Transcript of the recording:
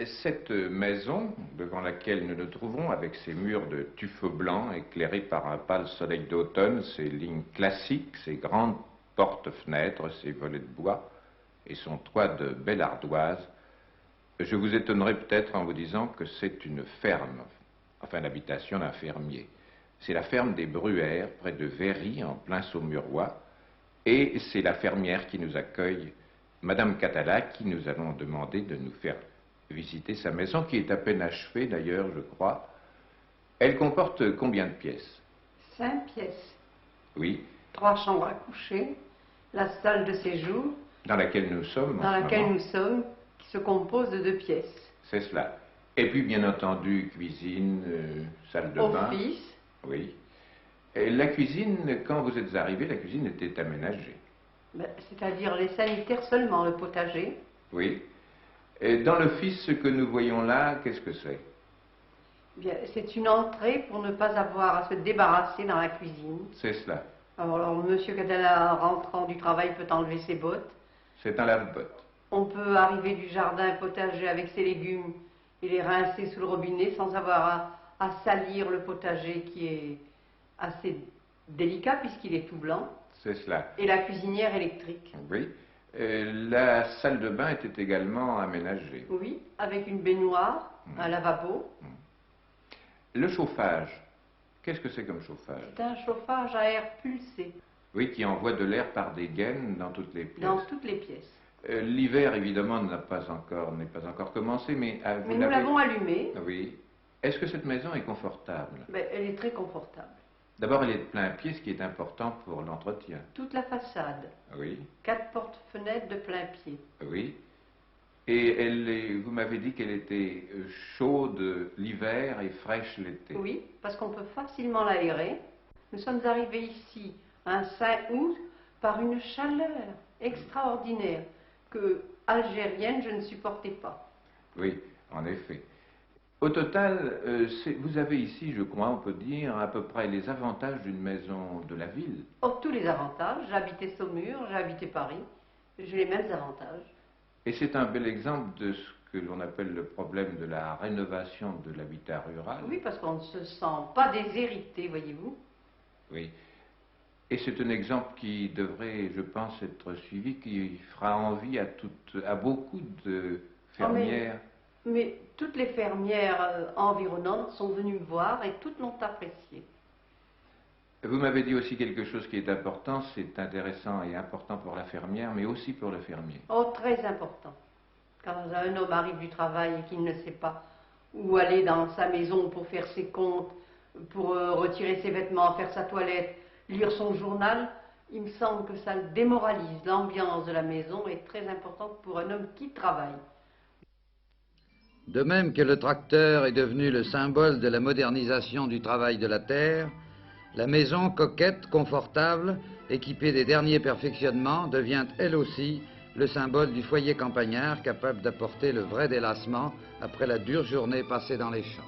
Cette maison, devant laquelle nous nous trouvons, avec ses murs de tuffeau blanc éclairés par un pâle soleil d'automne, ses lignes classiques, ses grandes portes-fenêtres, ses volets de bois et son toit de belle ardoise, je vous étonnerai peut-être en vous disant que c'est une ferme, enfin l'habitation d'un fermier. C'est la ferme des Bruères, près de Véry, en plein Saumurois, et c'est la fermière qui nous accueille, Madame Catala, qui nous allons demander de nous faire visiter sa maison, qui est à peine achevée d'ailleurs, je crois. Elle comporte combien de pièces? 5 pièces. Oui. 3 chambres à coucher, la salle de séjour. Dans laquelle nous sommes. Dans laquelle nous sommes, qui se compose de 2 pièces. C'est cela. Et puis, bien entendu, cuisine, salle de bain. Office. Oui. Et la cuisine, quand vous êtes arrivé, la cuisine était aménagée. C'est-à-dire les sanitaires seulement, le potager. Oui. Et dans l'office, ce que nous voyons là, qu'est-ce que c'est? Bien, c'est une entrée pour ne pas avoir à se débarrasser dans la cuisine. C'est cela. Alors, Monsieur Catala, rentrant du travail, peut enlever ses bottes. C'est un lave-bottes. On peut arriver du jardin potager avec ses légumes et les rincer sous le robinet sans avoir à salir le potager qui est assez délicat puisqu'il est tout blanc. C'est cela. Et la cuisinière électrique. Oui. La salle de bain était également aménagée. Oui, avec une baignoire, un lavabo. Le chauffage, qu'est-ce que c'est comme chauffage? C'est un chauffage à air pulsé. Oui, qui envoie de l'air par des gaines dans toutes les pièces. Dans toutes les pièces. L'hiver, évidemment, n'est pas encore commencé, mais... mais nous l'avons allumé. Oui. Est-ce que cette maison est confortable? Elle est très confortable. D'abord, elle est de plein pied, ce qui est important pour l'entretien. Toute la façade. Oui. 4 portes-fenêtres de plein pied. Oui. Et vous m'avez dit qu'elle était chaude l'hiver et fraîche l'été. Oui, parce qu'on peut facilement l'aérer. Nous sommes arrivés ici un 5 août par une chaleur extraordinaire que, algérienne, je ne supportais pas. Oui, en effet. Au total, vous avez ici, je crois, on peut dire, à peu près les avantages d'une maison de la ville. Oh, tous les avantages. J'ai habité Saumur, j'ai habité Paris. J'ai les mêmes avantages. Et c'est un bel exemple de ce que l'on appelle le problème de la rénovation de l'habitat rural. Oui, parce qu'on ne se sent pas déshérité, voyez-vous. Oui. Et c'est un exemple qui devrait, je pense, être suivi, qui fera envie à beaucoup de fermières. Mais toutes les fermières environnantes sont venues me voir et toutes l'ont apprécié. Vous m'avez dit aussi quelque chose qui est important, c'est intéressant et important pour la fermière, mais aussi pour le fermier. Oh, très important. Quand un homme arrive du travail et qu'il ne sait pas où aller dans sa maison pour faire ses comptes, pour retirer ses vêtements, faire sa toilette, lire son journal, il me semble que ça le démoralise. L'ambiance de la maison est très importante pour un homme qui travaille. De même que le tracteur est devenu le symbole de la modernisation du travail de la terre, la maison coquette, confortable, équipée des derniers perfectionnements, devient elle aussi le symbole du foyer campagnard capable d'apporter le vrai délassement après la dure journée passée dans les champs.